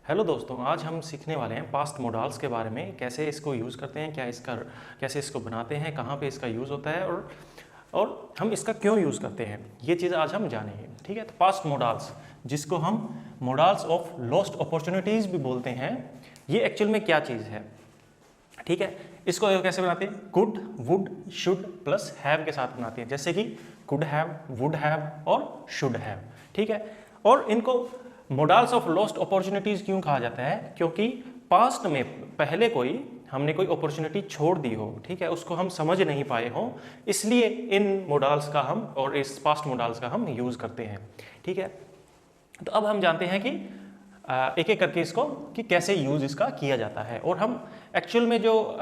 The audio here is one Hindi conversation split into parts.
हेलो दोस्तों, आज हम सीखने वाले हैं पास्ट मोडाल्स के बारे में। कैसे इसको यूज़ करते हैं, कैसे इसको बनाते हैं, कहाँ पे इसका यूज़ होता है और हम इसका क्यों यूज़ करते हैं, ये चीज़ आज हम जानेंगे। ठीक है, तो पास्ट मोडाल्स, जिसको हम मोडाल्स ऑफ लॉस्ट अपॉर्चुनिटीज़ भी बोलते हैं, ये एक्चुअल में क्या चीज़ है। ठीक है, इसको कैसे बनाते हैं, could, would, should plus have के साथ बनाते हैं, जैसे कि कुड हैव, वुड हैव और शुड हैव। ठीक है, और इनको मोडाल्स ऑफ लॉस्ट अपॉर्चुनिटीज क्यों कहा जाता है, क्योंकि पास्ट में पहले हमने कोई अपॉर्चुनिटी छोड़ दी हो, ठीक है, उसको हम समझ नहीं पाए हो, इसलिए इन मोडाल्स का हम और इस पास्ट मोडाल्स का हम यूज करते हैं। ठीक है, तो अब हम जानते हैं कि एक एक करके इसको कि कैसे यूज इसका किया जाता है, और हम एक्चुअल में जो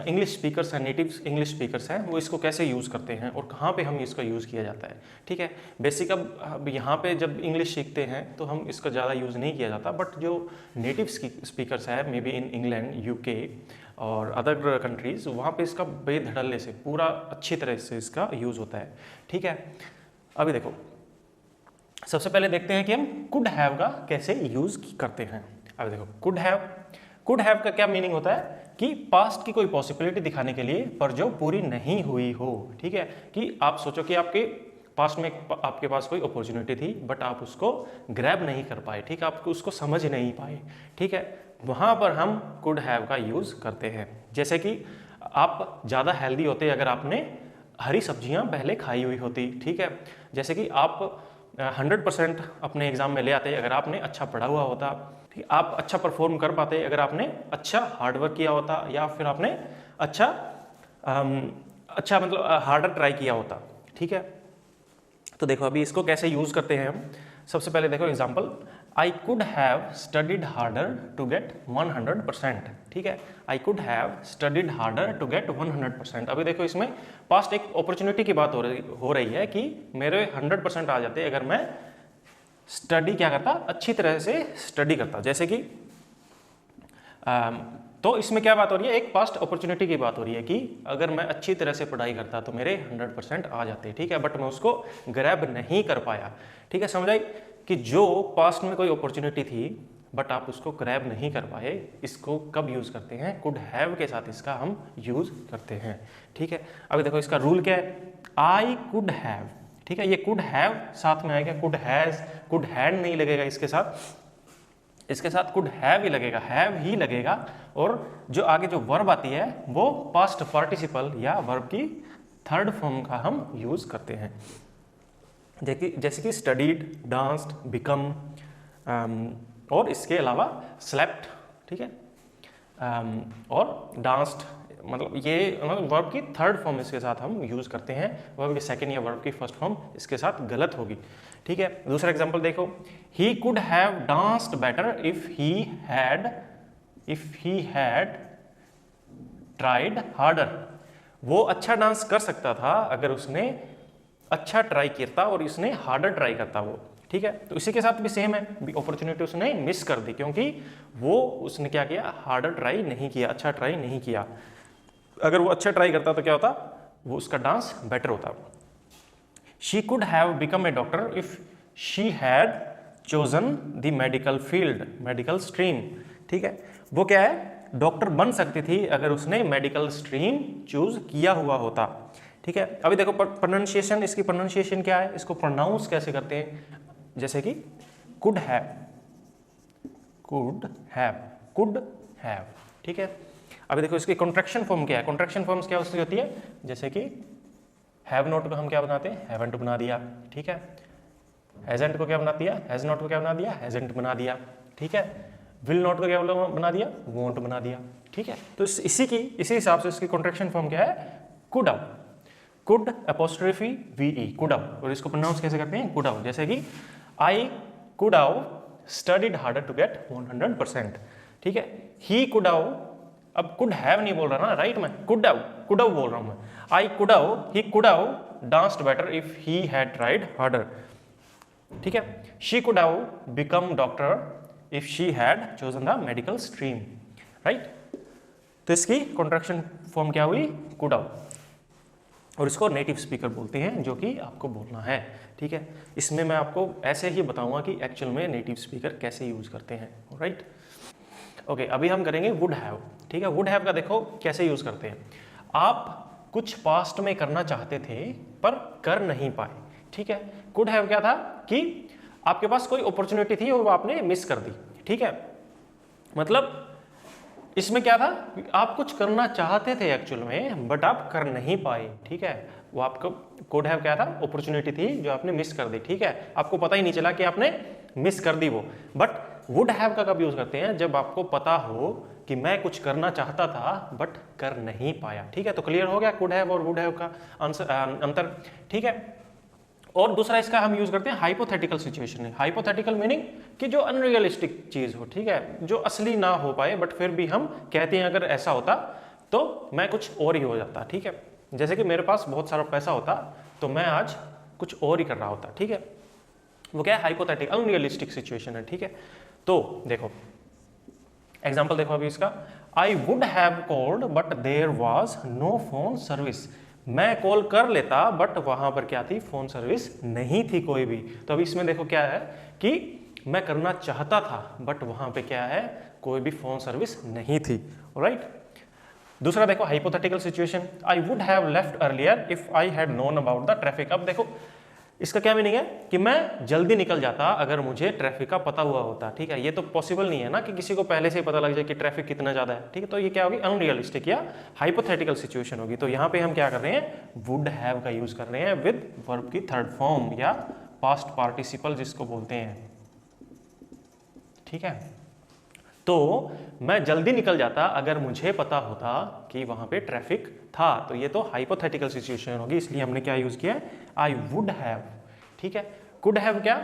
इंग्लिश स्पीकर्स हैं, नेटिव इंग्लिश स्पीकर्स हैं, वो इसको कैसे यूज़ करते हैं और कहाँ पे हम इसका यूज़ किया जाता है। ठीक है, बेसिक अब यहाँ पे जब इंग्लिश सीखते हैं तो हम इसका ज़्यादा यूज़ नहीं किया जाता, बट जो नेटिव स्पीकर्स है may be in England, UK और अदर कंट्रीज़, वहाँ पे इसका बेधड़ल्ले से पूरा अच्छी तरह से इसका यूज़ होता है। ठीक है, अभी देखो, सबसे पहले देखते हैं कि हम कुड हैव का कैसे यूज करते हैं। अब देखो, कुड हैव का क्या मीनिंग होता है कि पास्ट की कोई पॉसिबिलिटी दिखाने के लिए पर जो पूरी नहीं हुई हो। ठीक है, कि आप सोचो कि आपके पास्ट में आपके पास कोई अपॉर्चुनिटी थी बट आप उसको ग्रैब नहीं कर पाए, ठीक है, आप उसको समझ नहीं पाए। ठीक है, वहां पर हम कुड हैव का यूज करते हैं। जैसे कि आप ज़्यादा हेल्दी होते अगर आपने हरी सब्जियां पहले खाई हुई होती। ठीक है, जैसे कि आप 100% अपने एग्जाम में ले आते अगर आपने अच्छा पढ़ा हुआ होता, ठीक, आप अच्छा परफॉर्म कर पाते अगर आपने अच्छा हार्डवर्क किया होता, या फिर आपने अच्छा मतलब हार्डर ट्राई किया होता। ठीक है, तो देखो अभी इसको कैसे यूज करते हैं हम। सबसे पहले देखो example, I could have studied harder to get 100%। ठीक है, I could have studied harder to get 100%। अभी देखो इसमें पास्ट एक अपॉर्चुनिटी की बात हो रही है कि मेरे 100% आ जाते अगर मैं स्टडी क्या करता, अच्छी तरह से स्टडी करता। जैसे कि तो इसमें क्या बात हो रही है, एक पास्ट अपॉर्चुनिटी की बात हो रही है कि अगर मैं अच्छी तरह से पढ़ाई करता तो मेरे 100% आ जाते। ठीक है, बट मैं उसको ग्रैब नहीं कर पाया। ठीक है, समझ आई कि जो पास्ट में कोई अपॉर्चुनिटी थी बट आप उसको ग्रैब नहीं कर पाए, इसको कब यूज करते हैं, कुड हैव के साथ इसका हम यूज करते हैं। ठीक है, अभी देखो इसका रूल क्या है, आई कुड हैव। ठीक है, ये कुड हैव साथ में आएगा, कुड हैज, कुड हैड नहीं लगेगा इसके साथ कुड हैव ही लगेगा, हैव ही लगेगा। और जो आगे जो वर्ब आती है वो पास्ट पार्टिसिपल या वर्ब की थर्ड फॉर्म का हम यूज करते हैं। जैसे कि स्टडीड, डांस्ड, बिकम, और इसके अलावा स्लेप्ट। ठीक है, और डांस्ड, मतलब ये वर्ब की थर्ड फॉर्म इसके साथ हम यूज करते हैं, वर्ब की सेकंड या वर्ब की फर्स्ट फॉर्म इसके साथ गलत होगी। ठीक है, दूसरा एग्जांपल देखो, ही could have danced better if he had tried harder. वो अच्छा डांस कर सकता था अगर उसने अच्छा ट्राई करता और इसने हार्डर ट्राई करता वो। ठीक है, तो इसी के साथ भी सेम है, अपॉर्चुनिटी उसने मिस कर दी क्योंकि उसने क्या किया, हार्डर ट्राई नहीं किया, अच्छा ट्राई नहीं किया। अगर वो अच्छा ट्राई करता तो क्या होता, वो उसका डांस बेटर होता। She could have become a doctor if she had chosen the medical field, medical stream. ठीक है, वो क्या है, डॉक्टर बन सकती थी अगर उसने मेडिकल स्ट्रीम चूज किया हुआ होता। ठीक है, अभी देखो प्रोनाउंसिएशन, इसकी प्रोनाउंसिएशन क्या है, इसको प्रोनाउंस कैसे करते हैं, जैसे कि could have, could have, could have. ठीक है, अभी देखो इसकी कॉन्ट्रैक्शन फॉर्म क्या है, कॉन्ट्रैक्शन फॉर्म्स क्या उसकी होती है, जैसे कि हैव नॉट को हम क्या बनाते हैं, हैवंट बना दिया। ठीक है, हैजंट को क्या बना दिया, हैज नॉट को क्या बना दिया, हैजंट बना दिया। ठीक है, विल नॉट को क्या बना दिया, वोंट बना दिया। ठीक है, तो इसी हिसाब से इसकी कॉन्ट्रैक्शन फॉर्म क्या है, could have, could apostrophe V, could have, और इसको प्रोनाउंस कैसे करते हैं, कुड हैव। जैसे कि I could have studied harder to get 100%। ठीक है, ही कुड हैव, अब कुड हैव नहीं बोल रहा ना, राइट, मैं कुड हैव बोल रहा हूं मैं। आई could have, he could have danced better if he had tried harder. ठीक है, she could have become doctor if she had chosen the medical stream, right. तो इसकी कॉन्ट्रैक्शन फॉर्म क्या हुई, कुड हैव। और इसको नेटिव स्पीकर बोलते हैं, जो कि आपको बोलना है। ठीक है, इसमें मैं आपको ऐसे ही बताऊंगा कि एक्चुअल में नेटिव स्पीकर कैसे यूज करते हैं। राइट, ओके, अभी हम करेंगे वुड हैव। ठीक है, वुड हैव का देखो कैसे यूज करते हैं। आप कुछ पास्ट में करना चाहते थे पर कर नहीं पाए। ठीक है, कुड हैव क्या था कि आपके पास कोई अपॉर्चुनिटी थी और वो आपने मिस कर दी। ठीक है, मतलब इसमें क्या था, आप कुछ करना चाहते थे एक्चुअल में बट आप कर नहीं पाए। ठीक है, वो आपको कुड हैव क्या था, अपॉर्चुनिटी थी जो आपने मिस कर दी। ठीक है, आपको पता ही नहीं चला कि आपने मिस कर दी वो। बट वुड हैव का कब यूज करते हैं, जब आपको पता हो कि मैं कुछ करना चाहता था बट कर नहीं पाया। ठीक है, तो क्लियर हो गया कुड हैव और वुड हैव का अंतर। ठीक है, और दूसरा इसका हम यूज करते हैं हाइपोथेटिकल सिचुएशन है। हाइपोथेटिकल मीनिंग कि जो अनरियलिस्टिक चीज हो। ठीक है, जो असली ना हो पाए बट फिर भी हम कहते हैं अगर ऐसा होता तो मैं कुछ और ही हो जाता। ठीक है, जैसे कि मेरे पास बहुत सारा पैसा होता तो मैं आज कुछ और ही कर रहा होता। ठीक है, वो क्या है, हाइपोथेटिकल अनरियलिस्टिक सिचुएशन है। ठीक है, तो देखो एग्जाम्पल देखो अभी इसका, I would have called but there was no phone service. मैं कॉल कर लेता बट वहां पर क्या थी, फोन सर्विस नहीं थी कोई भी। तो अभी इसमें देखो क्या है कि मैं करना चाहता था बट वहां पे क्या है, कोई भी फोन सर्विस नहीं थी। राइट, दूसरा देखो hypothetical situation, I would have left earlier if I had known about the traffic. अब देखो इसका क्या मीनिंग है कि मैं जल्दी निकल जाता अगर मुझे ट्रैफिक का पता हुआ होता। ठीक है, ये तो पॉसिबल नहीं है ना कि किसी को पहले से ही पता लग जाए कि ट्रैफिक कितना ज्यादा है। ठीक है, तो ये क्या होगी, अनरियलिस्टिक या हाइपोथेटिकल सिचुएशन होगी। तो यहाँ पे हम क्या कर रहे हैं, वुड हैव का यूज कर रहे हैं विद वर्ब की थर्ड फॉर्म या पास्ट पार्टिसिपल जिसको बोलते हैं। ठीक है, तो मैं जल्दी निकल जाता अगर मुझे पता होता कि वहां पे ट्रैफिक था। तो ये तो हाइपोथेटिकल सिचुएशन होगी, इसलिए हमने क्या यूज किया है, आई वुड हैव। ठीक है, कुड हैव क्या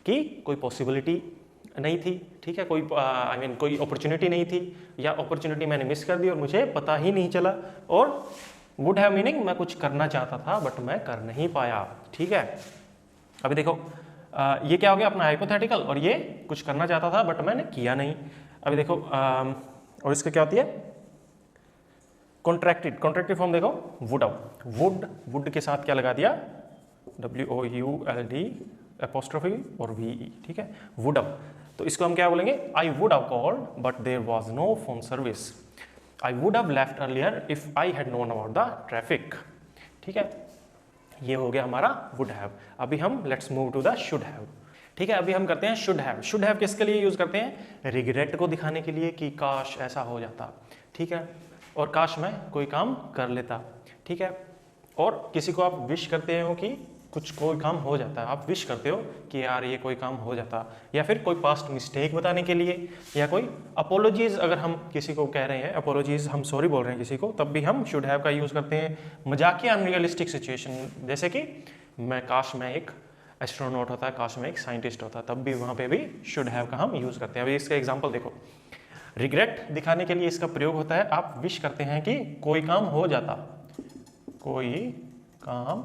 कि कोई पॉसिबिलिटी नहीं थी। ठीक है, कोई कोई अपॉर्चुनिटी नहीं थी या अपॉर्चुनिटी मैंने मिस कर दी और मुझे पता ही नहीं चला। और वुड हैव मीनिंग मैं कुछ करना चाहता था बट मैं कर नहीं पाया। ठीक है, अभी देखो ये क्या हो गया अपना हाइपोथेटिकल, और ये कुछ करना चाहता था बट मैंने किया नहीं। अभी देखो और इसका क्या होती है, कॉन्ट्रैक्टेड। कॉन्ट्रैक्टेड फॉर्म देखो, वुड हाउ। वुड के साथ क्या लगा दिया, WOULD एपोस्ट्रोफी और VE। ठीक है, वुड हाउ। तो इसको हम क्या बोलेंगे, I would have called but there was no phone service. I would have left earlier if I had known about the traffic. ठीक है, ये हो गया हमारा वुड हैव। अभी हम let's move to the should have. ठीक है, अभी हम करते हैं शुड हैव। शुड हैव किसके लिए यूज करते हैं, रिग्रेट को दिखाने के लिए कि काश ऐसा हो जाता। ठीक है, और काश मैं कोई काम कर लेता। ठीक है, और किसी को आप विश करते हो कि कुछ कोई काम हो जाता है, आप विश करते हो कि यार ये कोई काम हो जाता, या फिर कोई पास्ट मिस्टेक बताने के लिए, या कोई अपोलॉजीज अगर हम किसी को कह रहे हैं, अपोलॉजीज हम सॉरी बोल रहे हैं किसी को, तब भी हम शुड हैव का यूज करते हैं। मजाकिया अनरियलिस्टिक सिचुएशन, जैसे कि काश मैं एक एस्ट्रोनॉट होता, काश मैं एक साइंटिस्ट होता, तब भी वहाँ पे भी शुड हैव का हम यूज करते हैं। अभी इसका एग्जाम्पल देखो, रिग्रेट दिखाने के लिए इसका प्रयोग होता है, आप विश करते हैं कि कोई काम हो जाता, कोई काम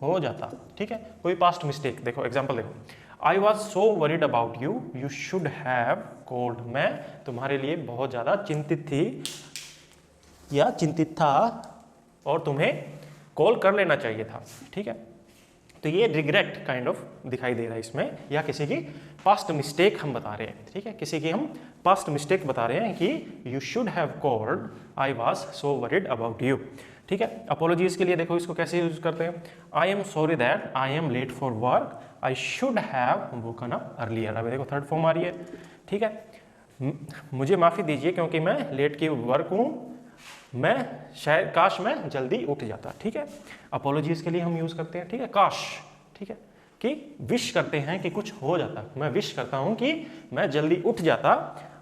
हो जाता। ठीक है, कोई पास्ट मिस्टेक। देखो एग्जाम्पल देखो, I was so worried about you, you should have called. मैं तुम्हारे लिए बहुत ज्यादा चिंतित थी या चिंतित था और तुम्हें कॉल कर लेना चाहिए था। ठीक है, तो ये रिग्रेट काइंड ऑफ दिखाई दे रहा है इसमें, या किसी की पास्ट मिस्टेक हम बता रहे हैं। ठीक है, किसी की हम पास्ट मिस्टेक बता रहे हैं कि you should have called, I was so worried about you. ठीक है, अपोलॉजीज के लिए देखो इसको कैसे यूज करते हैं, I am sorry that I am late for work, I should have woken up earlier. अभी देखो थर्ड फॉर्म आ रही है। ठीक है, मुझे माफी दीजिए क्योंकि मैं लेट की वर्क हूँ, मैं शायद काश मैं जल्दी उठ जाता। ठीक है, अपोलॉजीज के लिए हम यूज करते हैं। ठीक है, काश। ठीक है, कि विश करते हैं कि कुछ हो जाता, मैं विश करता हूं कि मैं जल्दी उठ जाता,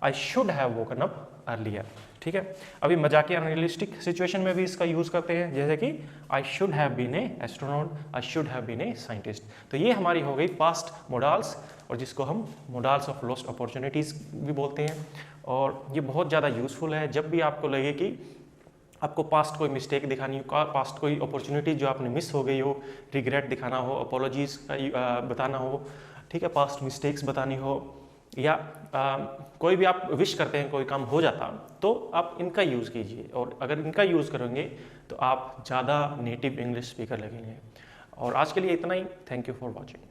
आई should have woken up earlier. ठीक है, अभी मजाकिया अनरियलिस्टिक सिचुएशन में भी इसका यूज करते हैं, जैसे कि I should have been a astronaut, I should have been a scientist. तो ये हमारी हो गई पास्ट मोडाल्स, और जिसको हम मोडाल्स ऑफ लॉस्ट अपॉर्चुनिटीज भी बोलते हैं। और ये बहुत ज़्यादा यूजफुल है जब भी आपको लगे कि आपको पास्ट कोई मिस्टेक दिखानी हो, पास्ट कोई अपॉर्चुनिटी जो आपने मिस हो गई हो, रिग्रेट दिखाना हो, अपोलॉजीज बताना हो। ठीक है, पास्ट मिस्टेक्स बतानी हो, या कोई भी आप विश करते हैं कोई काम हो जाता, तो आप इनका यूज़ कीजिए। और अगर इनका यूज़ करेंगे तो आप ज़्यादा नेटिव इंग्लिश स्पीकर लगेंगे। और आज के लिए इतना ही। Thank you for watching.